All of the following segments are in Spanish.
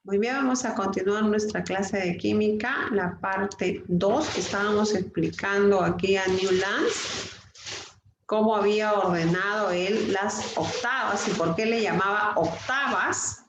Muy bien, vamos a continuar nuestra clase de química, la parte 2. Estábamos explicando aquí a Newlands cómo había ordenado él las octavas y por qué le llamaba octavas.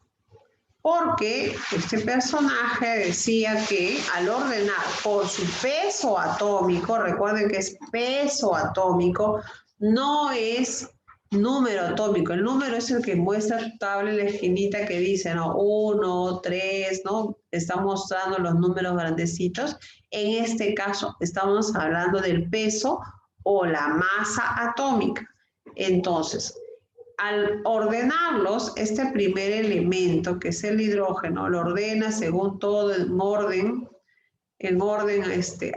Porque este personaje decía que al ordenar por su peso atómico, recuerden que es peso atómico, no es número atómico. El número es el que muestra tu tabla en la esquinita que dice, ¿no? 1, 3, ¿no? Está mostrando los números grandecitos. En este caso, estamos hablando del peso o la masa atómica. Entonces, al ordenarlos, este primer elemento, que es el hidrógeno, lo ordena según todo en orden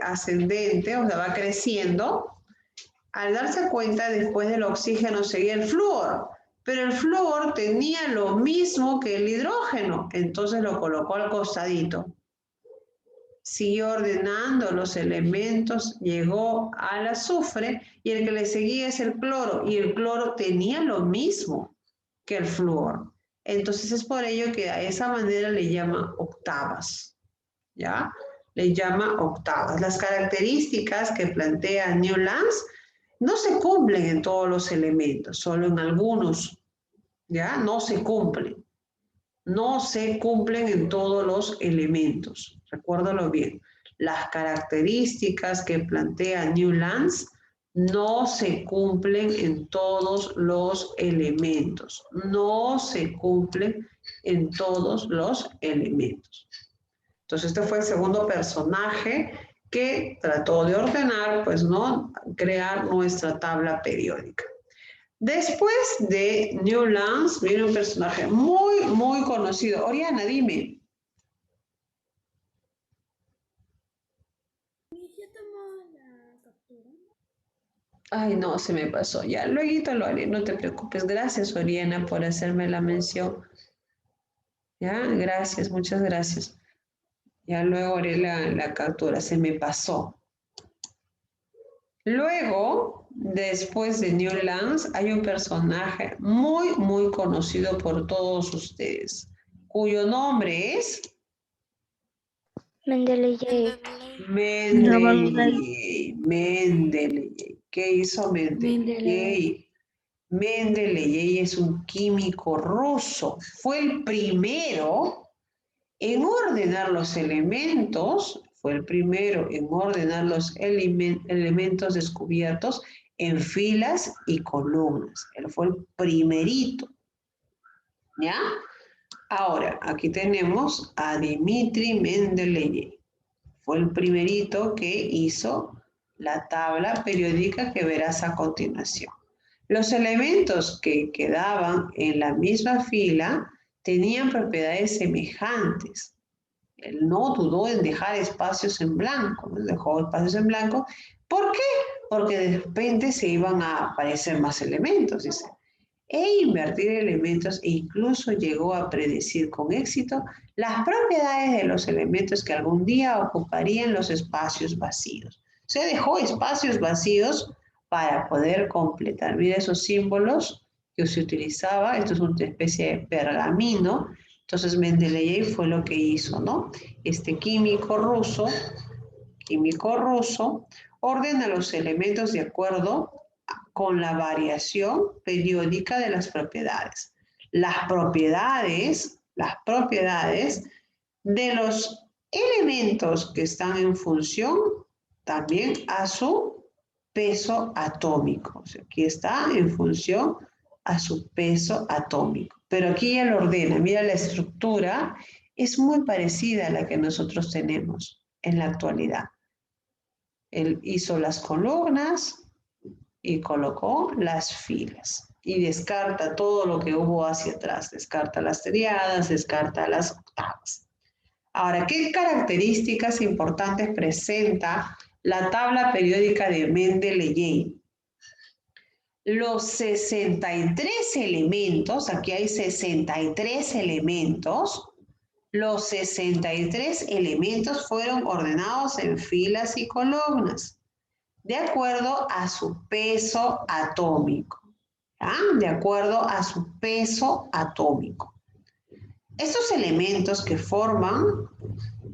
ascendente, o sea, va creciendo. Al darse cuenta, después del oxígeno seguía el flúor, pero el flúor tenía lo mismo que el hidrógeno, entonces lo colocó al costadito. Siguió ordenando los elementos, llegó al azufre y el que le seguía es el cloro, y el cloro tenía lo mismo que el flúor. Entonces es por ello que a esa manera le llama octavas, ¿ya? Le llama octavas. Las características que plantea Newlands no se cumplen en todos los elementos, solo en algunos, ¿ya? No se cumplen. No se cumplen en todos los elementos. Recuérdalo bien. Las características que plantea Newlands no se cumplen en todos los elementos. No se cumplen en todos los elementos. Entonces, este fue el segundo personaje que trató de ordenar, pues, ¿no? Crear nuestra tabla periódica. Después de Newlands viene un personaje muy, muy conocido. Oriana, dime. Ay, no, se me pasó. Ya, luego lo haré, no te preocupes. Gracias, Oriana, por hacerme la mención. Ya, gracias, muchas gracias. Ya luego haré la captura, se me pasó. Luego, después de Newlands, hay un personaje muy, muy conocido por todos ustedes, cuyo nombre es Mendeleev. Mendeleev. ¿Qué hizo Mendeleev? Mendeleev es un químico ruso. Fue el primero en ordenar los elementos, fue el primero en ordenar los elementos descubiertos en filas y columnas. Él fue el primerito. ¿Ya? Ahora, aquí tenemos a Dmitri Mendeleev. Fue el primerito que hizo la tabla periódica que verás a continuación. Los elementos que quedaban en la misma fila tenían propiedades semejantes. Él no dudó en dejar espacios en blanco, ¿no? Dejó espacios en blanco. ¿Por qué? Porque de repente se iban a aparecer más elementos, dice. E invertir elementos e incluso llegó a predecir con éxito las propiedades de los elementos que algún día ocuparían los espacios vacíos. Se dejó espacios vacíos para poder completar. Mira esos símbolos que se utilizaba, esto es una especie de pergamino. Entonces Mendeleev fue lo que hizo, ¿no? Este químico ruso, ordena los elementos de acuerdo con la variación periódica de las propiedades. Las propiedades de los elementos que están en función también a su peso atómico. O sea, aquí está en función a su peso atómico. Pero aquí ya lo ordena. Mira, la estructura es muy parecida a la que nosotros tenemos en la actualidad. Él hizo las columnas y colocó las filas. Y descarta todo lo que hubo hacia atrás. Descarta las triadas, descarta las octavas. Ahora, ¿qué características importantes presenta la tabla periódica de Mendeleev? Los 63 elementos, aquí hay 63 elementos, los 63 elementos fueron ordenados en filas y columnas, de acuerdo a su peso atómico. ¿Ah? De acuerdo a su peso atómico. Estos elementos que forman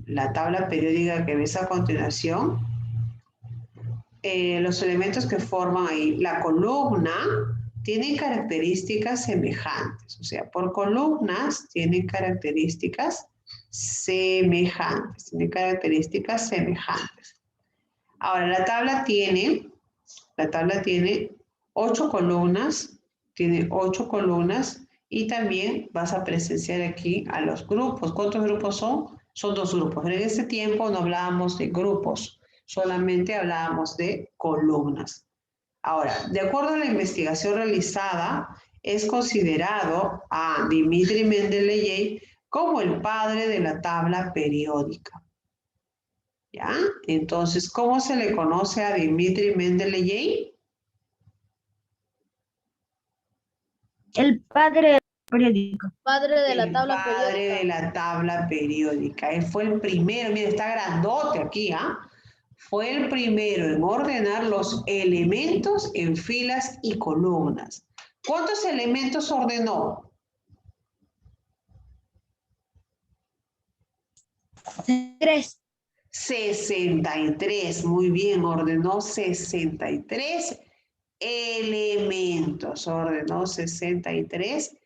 la tabla periódica que ves a continuación, los elementos que forman ahí la columna tienen características semejantes, o sea, por columnas tienen características semejantes, Ahora, la tabla tiene 8 columnas, y también vas a presenciar aquí a los grupos. ¿Cuántos grupos son? Son 2 grupos. Pero en este tiempo no hablábamos de grupos, solamente hablábamos de columnas. Ahora, de acuerdo a la investigación realizada, es considerado a Dimitri Mendeleev como el padre de la tabla periódica. ¿Ya? Entonces, ¿cómo se le conoce a Dimitri Mendeleev? El padre periódico. Padre de la tabla El padre periódica. de la tabla periódica. Él fue el primero, mira, está grandote aquí, ¿ah? Fue el primero en ordenar los elementos en filas y columnas. ¿Cuántos elementos ordenó? 3. 63, muy bien, ordenó 63 elementos, ordenó 63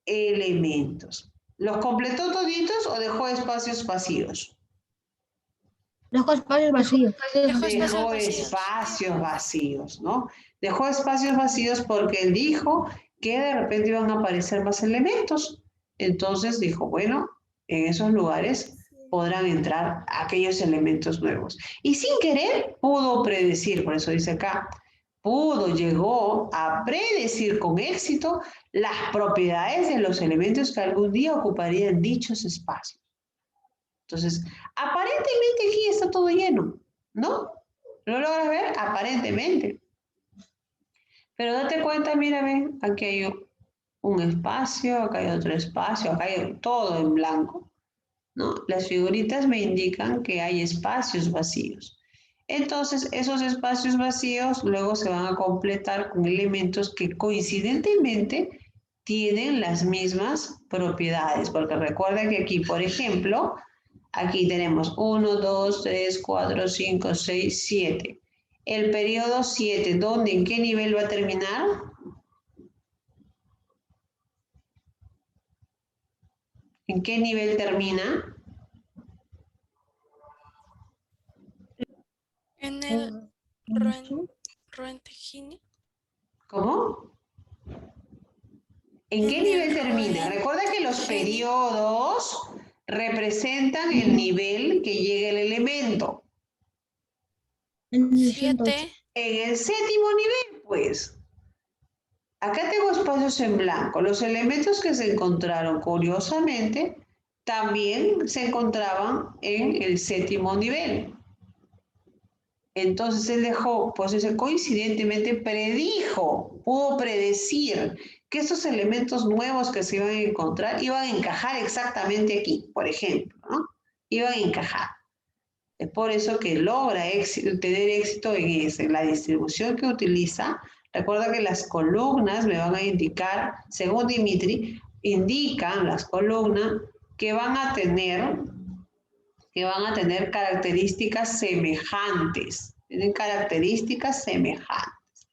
elementos. ¿Los completó toditos o dejó espacios vacíos? Dejó espacios vacíos. Dejó espacios vacíos, ¿no? Dejó espacios vacíos porque él dijo que de repente iban a aparecer más elementos. Entonces dijo, bueno, en esos lugares podrán entrar aquellos elementos nuevos. Y sin querer pudo predecir, por eso dice acá, llegó a predecir con éxito las propiedades de los elementos que algún día ocuparían dichos espacios. Entonces, aparentemente aquí está todo lleno, ¿no? ¿Lo logras ver? Aparentemente. Pero date cuenta, mira, ven, aquí hay un espacio, acá hay otro espacio, acá hay todo en blanco, ¿no? Las figuritas me indican que hay espacios vacíos. Entonces, esos espacios vacíos luego se van a completar con elementos que coincidentemente tienen las mismas propiedades, porque recuerda que aquí, por ejemplo, aquí tenemos 1, 2, 3, 4, 5, 6, 7. El periodo 7, ¿dónde? ¿En qué nivel va a terminar? ¿En qué nivel termina? En el Roentgeni. ¿Cómo? ¿En qué nivel termina? Recuerda que los periodos representan el nivel que llega el elemento. En el 7. En el séptimo nivel, pues. Acá tengo espacios en blanco. Los elementos que se encontraron, curiosamente, también se encontraban en el séptimo nivel. Entonces él dejó, pues ese coincidentemente pudo predecir que estos elementos nuevos que se iban a encontrar iban a encajar exactamente aquí, por ejemplo, ¿no? Iban a encajar. Es por eso que logra tener éxito en la distribución que utiliza. Recuerda que las columnas me van a indicar, según Dimitri, indican las columnas que van a tener características semejantes. Tienen características semejantes.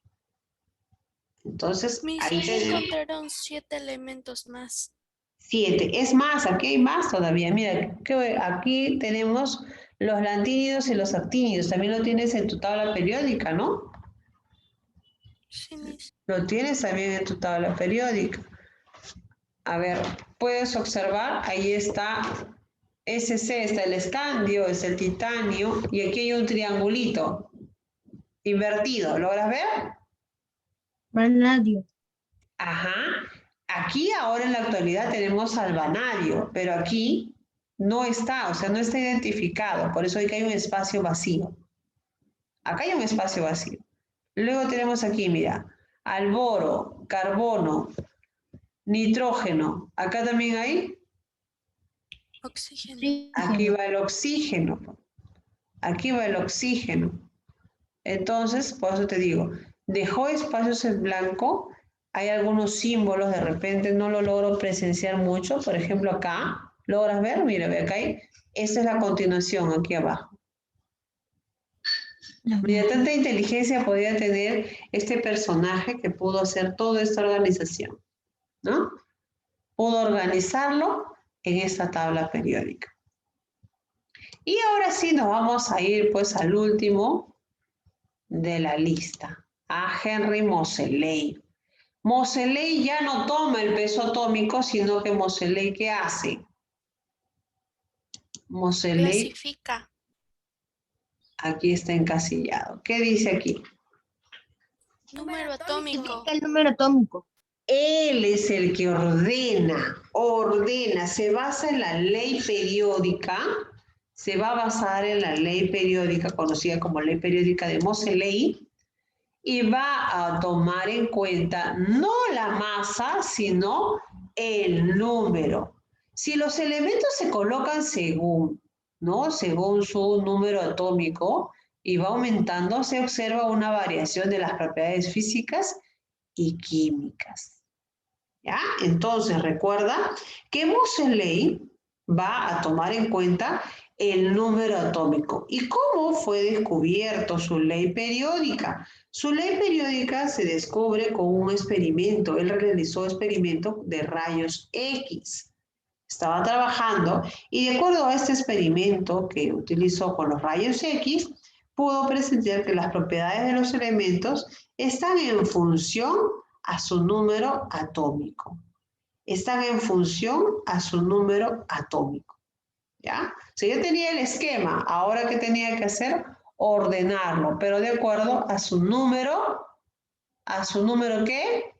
Entonces, ahí encontraron 7 elementos más. 7. Es más, aquí hay más todavía. Mira, aquí tenemos los lantínidos y los actínidos. También lo tienes en tu tabla periódica, ¿no? Sí, Miss. Lo tienes también en tu tabla periódica. A ver, puedes observar, ahí está SC, está el escandio, es el titanio, y aquí hay un triangulito invertido. ¿Logras ver? Vanadio. Ajá. Aquí ahora en la actualidad tenemos al vanadio, pero aquí no está, o sea, no está identificado. Por eso hay que hay un espacio vacío. Acá hay un espacio vacío. Luego tenemos aquí, mira, al boro, carbono, nitrógeno. Acá también hay. Oxígeno. Aquí va el oxígeno. Aquí va el oxígeno. Entonces, por eso te digo, dejó espacios en blanco hay algunos símbolos, de repente no lo logro presenciar mucho. Por ejemplo, acá, ¿logras ver? Mira, ve acá. Esta es la continuación, aquí abajo. Mira, tanta inteligencia podía tener este personaje que pudo hacer toda esta organización, ¿no? Pudo organizarlo en esta tabla periódica. Y ahora sí nos vamos a ir pues al último de la lista, a Henry Moseley. Moseley ya no toma el peso atómico, sino que Moseley, ¿qué hace? Moseley, Clasifica. aquí está encasillado. ¿Qué dice aquí? Número atómico. El número atómico. Él es el que ordena, se basa en la ley periódica, se va a basar en la ley periódica, conocida como ley periódica de Moseley, y va a tomar en cuenta no la masa, sino el número. Si los elementos se colocan según, ¿no? Según su número atómico y va aumentando, se observa una variación de las propiedades físicas y químicas. ¿Ya? Entonces, recuerda que Moseley va a tomar en cuenta el número atómico. ¿Y cómo fue descubierto su ley periódica? Su ley periódica se descubre con un experimento. Él realizó experimentos de rayos X. Estaba trabajando y de acuerdo a este experimento que utilizó con los rayos X, pudo presentar que las propiedades de los elementos están en función a su número atómico. Están en función a su número atómico. ¿Ya? O sea, yo tenía el esquema, ahora ¿qué tenía que hacer? Ordenarlo, pero de acuerdo a su número ¿qué?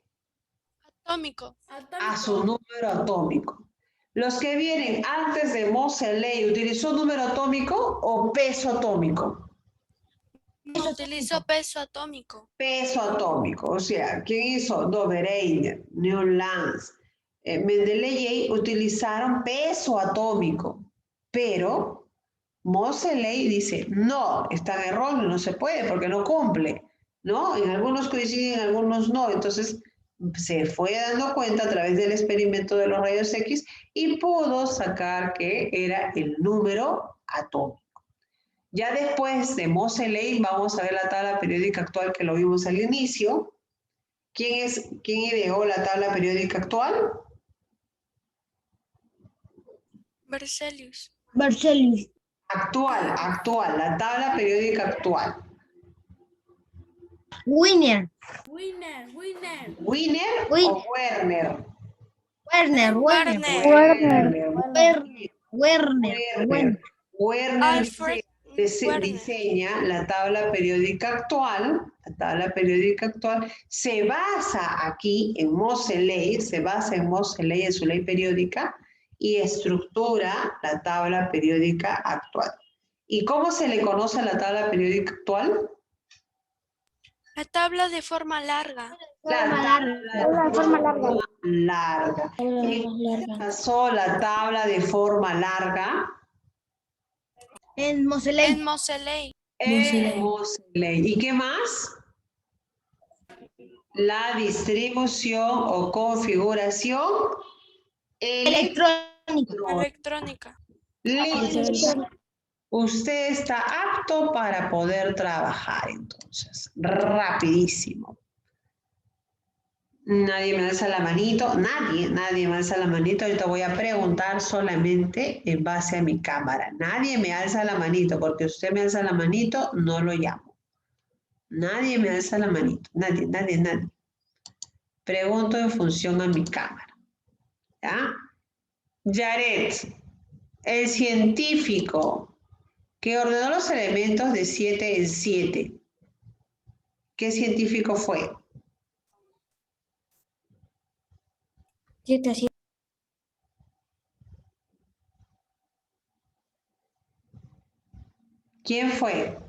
Atómico. A su número atómico. Los que vienen antes de Moseley, ¿utilizó número atómico o peso atómico? Utilizó peso atómico. Peso atómico, o sea, ¿quién hizo? Dobereiner, Newlands, Mendeley utilizaron peso atómico, pero Moseley dice, no, están erróneos, no se puede porque no cumple, ¿no? En algunos coinciden, en algunos no, entonces se fue dando cuenta a través del experimento de los rayos X y pudo sacar que era el número atómico. Ya después de Moseley vamos a ver la tabla periódica actual que lo vimos al inicio. ¿Quién ideó la tabla periódica actual? Berzelius. Berzelius. Actual, la tabla periódica actual. Wiener. ¿Wiener o Werner? Werner. Werner Alfred Werner. diseña la tabla periódica actual. La tabla periódica actual se basa aquí en Moseley, en su ley periódica y estructura la tabla periódica actual. ¿Y cómo se le conoce a la tabla periódica actual? La tabla de forma larga. La forma larga. ¿En qué pasó la tabla de forma larga? En Moseley. En Moseley. Moseley. ¿Y qué más? La distribución o configuración Electrónica. Listo. Usted está apto para poder trabajar entonces. Rapidísimo. Nadie me alza la manito, nadie me alza la manito. Ahorita voy a preguntar solamente en base a mi cámara. Nadie me alza la manito, porque usted me alza la manito, no lo llamo. Nadie me alza la manito, nadie. Pregunto en función a mi cámara. ¿Ya? Yaret, el científico que ordenó los elementos de 7 en 7. ¿Qué científico fue? 7 a 7. ¿Quién fue?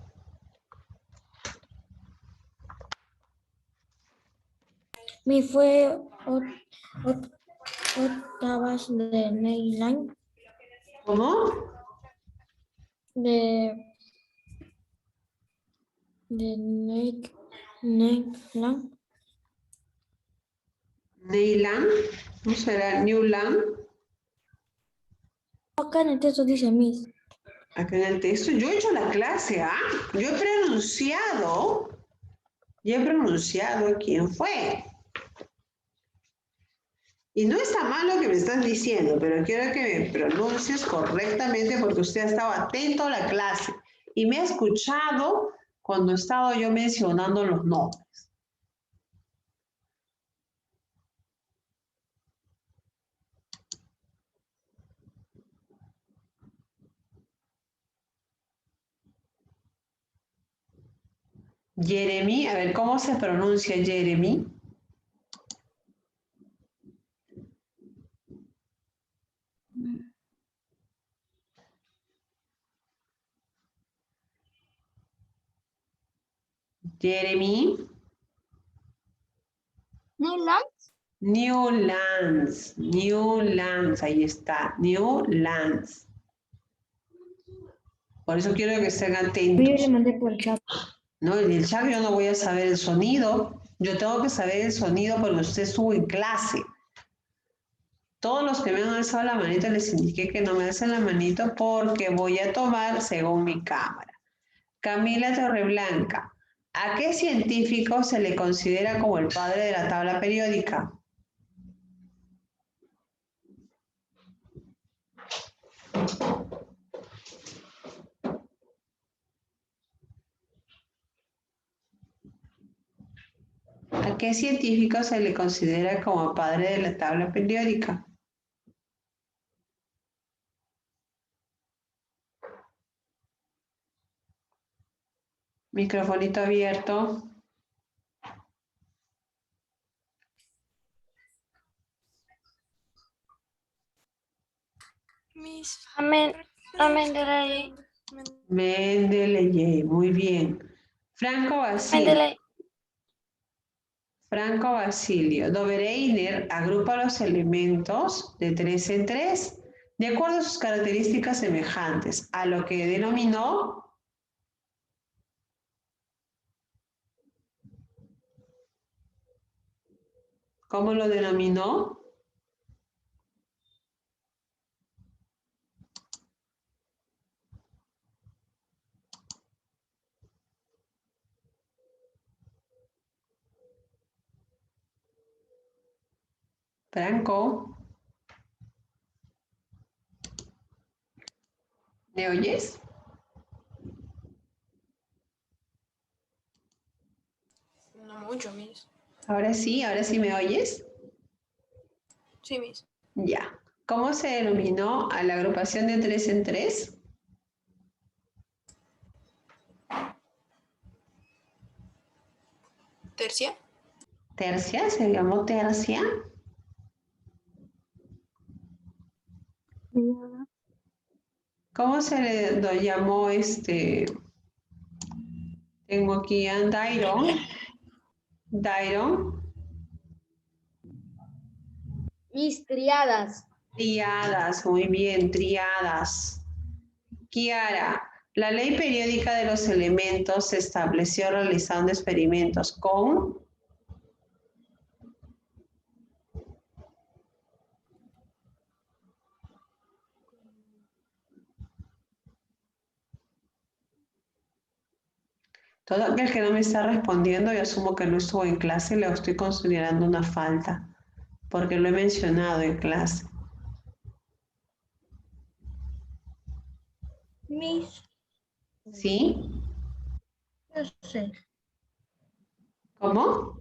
Mi fue Octavas de Neyland. ¿Cómo? De Neyland. Neyland, ¿no será Newland? Acá en el texto dice Miss. Acá en el texto, yo he hecho la clase, ¿ah? Yo he pronunciado quién fue. Y no está mal lo que me estás diciendo, pero quiero que me pronuncies correctamente porque usted ha estado atento a la clase y me ha escuchado cuando he estado yo mencionando los nombres. Jeremy, a ver, ¿cómo se pronuncia Jeremy? Jeremy. Newlands, ahí está, Newlands. Por eso quiero que estén Yo le atentos. mandé por el chat. No, en el chat yo no voy a saber el sonido. Yo tengo que saber el sonido porque usted estuvo en clase. Todos los que me han alzado la manito les indiqué que no me hacen la manito porque voy a tomar según mi cámara. Camila Torreblanca, ¿a qué científico se le considera como el padre de la tabla periódica? ¿A qué científico se le considera como padre de la tabla periódica? Microfonito abierto. Miss. Mendeley. Mendeley, muy bien. Franco Basilio. Franco Basilio. Dobereiner agrupa los elementos de 3 en 3 de acuerdo a sus características semejantes, a lo que denominó. ¿Cómo lo denominó? Franco. ¿Me oyes? No mucho, Miss. Ahora sí me oyes. Sí, Miss. Ya. ¿Cómo se denominó a la agrupación de 3 en 3? ¿Tercia? Tercia, se llamó tercia. ¿Cómo se le llamó Tengo aquí a Dairon. Dairon. Mis triadas. Triadas, muy bien, triadas. Kiara, la ley periódica de los elementos se estableció realizando experimentos con. Todo aquel que no me está respondiendo, yo asumo que no estuvo en clase, le estoy considerando una falta, porque lo he mencionado en clase. Mis. ¿Sí? Yo sé. ¿Cómo?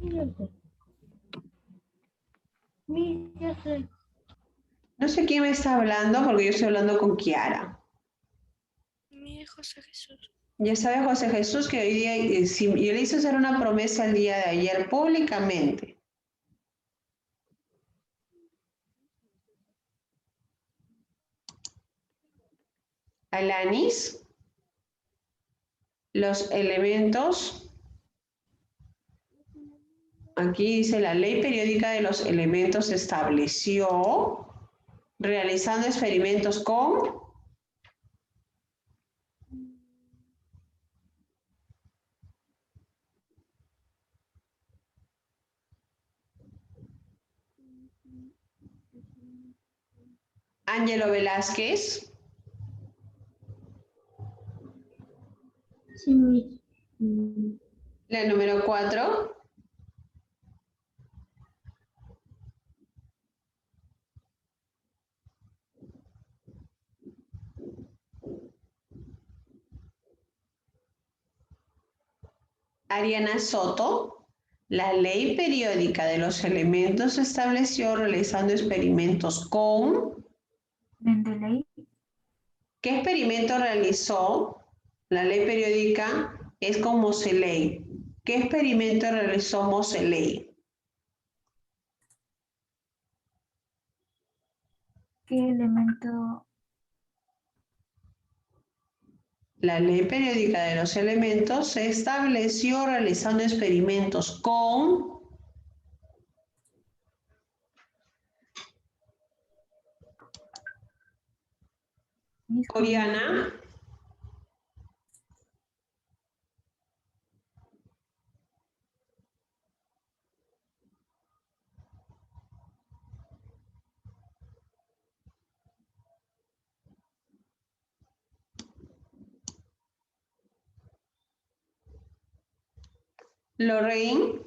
Yo sé. Mis, yo sé. No sé quién me está hablando, porque yo estoy hablando con Kiara. Mi José Jesús. Ya sabe José Jesús que hoy día, yo le hice hacer una promesa el día de ayer públicamente. Alanis, los elementos, aquí dice la ley periódica de los elementos se estableció realizando experimentos con. Ángelo Velázquez. Sí, Miss. La número 4. Ariana Soto. La ley periódica de los elementos se estableció realizando experimentos con... Mendeley. ¿Qué experimento realizó? La ley periódica es con Moseley. ¿Qué experimento realizó Moseley? ¿Qué elemento? La ley periódica de los elementos se estableció realizando experimentos con... Oriana. Lorraine.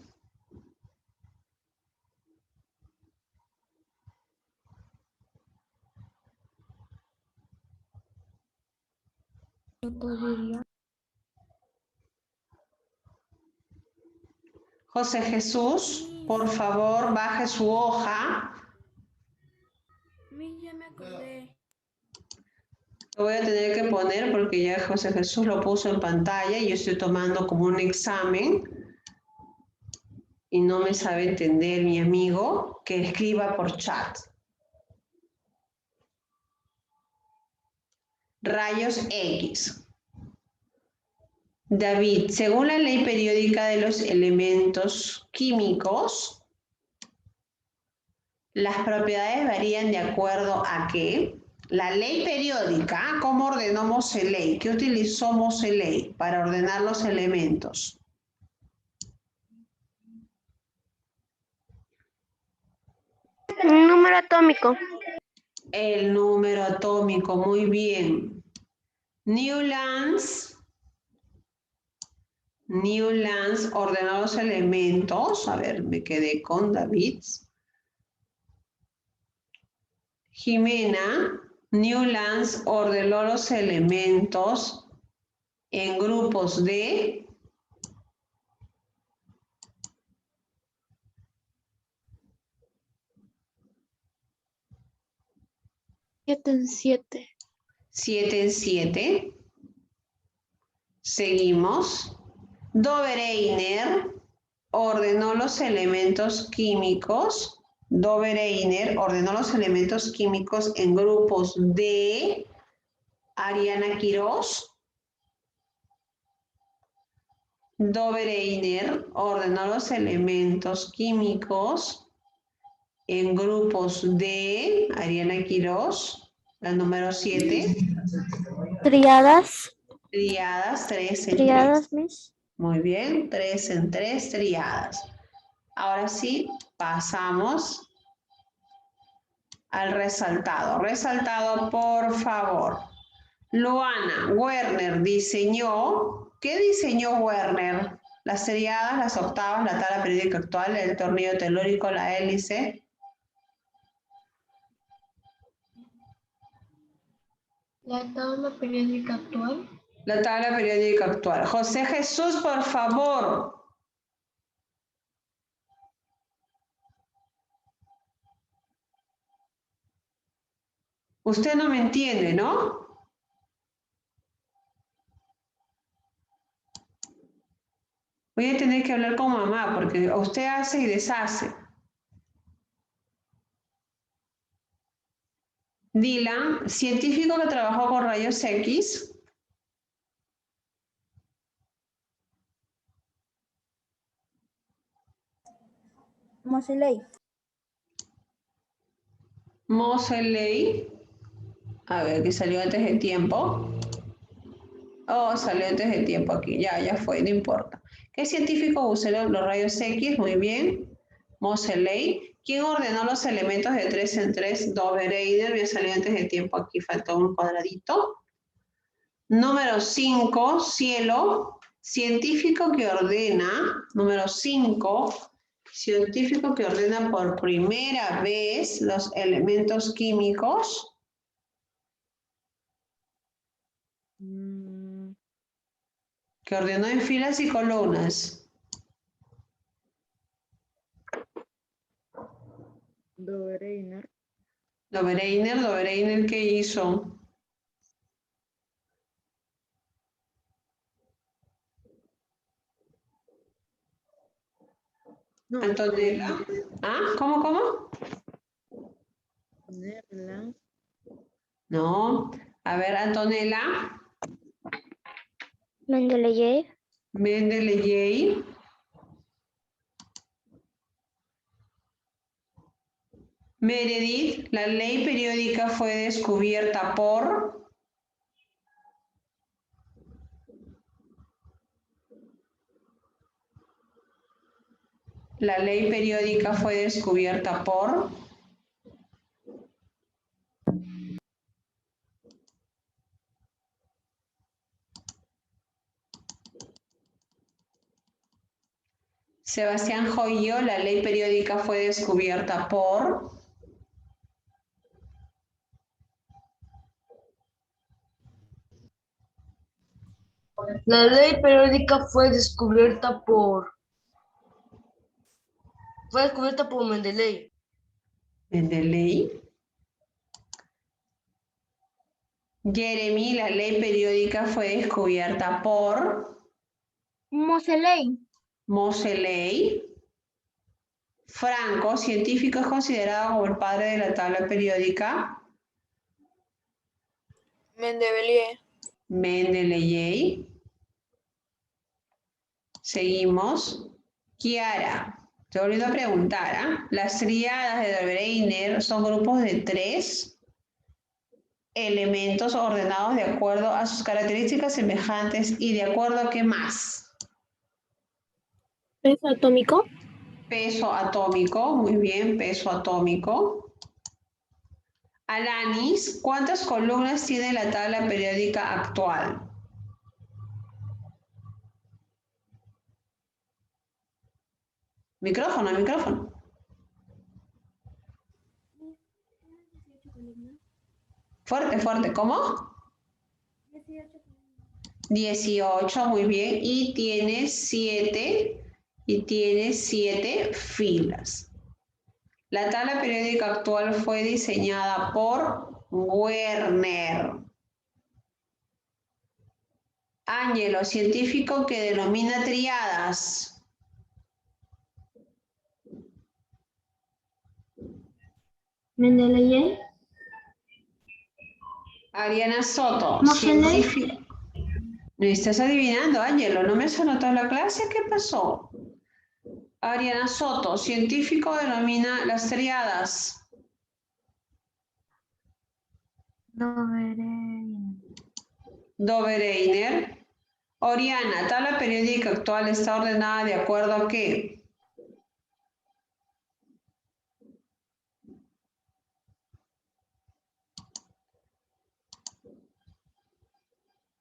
José Jesús, por favor, baje su hoja. Ya me acordé. Lo voy a tener que poner porque ya José Jesús lo puso en pantalla y yo estoy tomando como un examen y no me sabe entender mi amigo, que escriba por chat. Rayos X. David, según la ley periódica de los elementos químicos, las propiedades varían de acuerdo a qué. La ley periódica, ¿cómo ordenó Moseley? ¿Qué utilizó Moseley para ordenar los elementos? Un número atómico. El número atómico, muy bien. Newlands ordenó los elementos. A ver, me quedé con David. Jimena, Newlands ordenó los elementos en grupos de... Siete en 7. 7 en 7. Seguimos. Dobereiner ordenó los elementos químicos. Dobereiner ordenó los elementos químicos en grupos de... Ariana Quiroz. Dobereiner ordenó los elementos químicos en grupos de... Ariana Quiroz, la número 7. Triadas. Triadas, 3 en 3. Triadas, Miss. Muy bien, 3 en 3, triadas. Ahora sí, pasamos al resaltado. Resaltado, por favor. Luana, Werner diseñó... ¿Qué diseñó Werner? Las triadas, las octavas, la tabla periódica actual, el tornillo telúrico, la hélice. La tabla periódica actual. La tabla periódica actual. José Jesús, por favor. Usted no me entiende, ¿no? Voy a tener que hablar con mamá porque usted hace y deshace. Dylan, científico que trabajó con rayos X. Moseley. Moseley. A ver, que salió antes de tiempo. Oh, salió antes de tiempo aquí. Ya fue, no importa. ¿Qué científico usó los rayos X? Muy bien. Moseley. ¿Quién ordenó los elementos de 3 en 3? Dobereiner, me salió antes de tiempo, aquí faltó un cuadradito. Número 5, cielo, científico que ordena. Número 5, científico que ordena por primera vez los elementos químicos. Que ordenó en filas y columnas. Dobereiner. Dobereiner, ¿qué hizo? No, Antonella. ¿Ah? ¿Cómo? ponerla. No. A ver, Antonella. Mendeleev. Mendeleev. Meredith, la ley periódica fue descubierta por... La ley periódica fue descubierta por... Sebastián Joyo, la ley periódica fue descubierta por... La ley periódica fue descubierta por Mendeley. Mendeley. Jeremy, la ley periódica fue descubierta por... Moseley. Moseley. Franco, científico, es considerado como el padre de la tabla periódica. Mendeleev. Mendeleev. Seguimos. Kiara, te he olvidado preguntar, ¿ah? Las tríadas de Dobereiner son grupos de 3 elementos ordenados de acuerdo a sus características semejantes y de acuerdo a qué más. Peso atómico. Peso atómico, muy bien, peso atómico. Alanis, ¿cuántas columnas tiene la tabla periódica actual? Micrófono. Fuerte, ¿cómo? 18, muy bien, y tiene 7 filas. La tabla periódica actual fue diseñada por Werner. Ángelo, científico que denomina tríadas. Mendeleev. Ariana Soto, Moseley. científico. ¿Me estás adivinando, Ángelo? ¿No me has anotado la clase? ¿Qué pasó? Ariana Soto, científico denomina las tríadas. Dobereiner. Oriana, tabla periódica actual está ordenada de acuerdo a qué?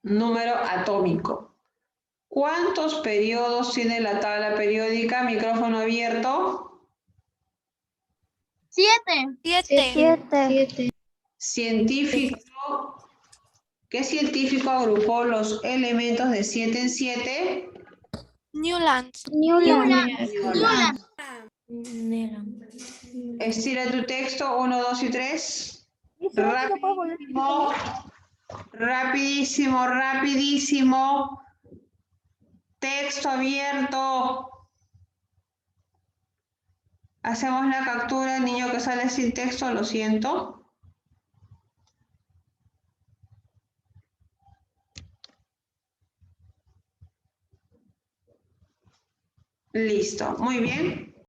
Número atómico. ¿Cuántos periodos tiene la tabla periódica? Micrófono abierto. 7. 7. Científico. ¿Qué científico agrupó los elementos de 7 en 7? Newland. Estira tu texto, 1, 2 y 3. Rapidísimo. Texto abierto. Hacemos la captura, el niño que sale sin texto, lo siento. Listo, muy bien.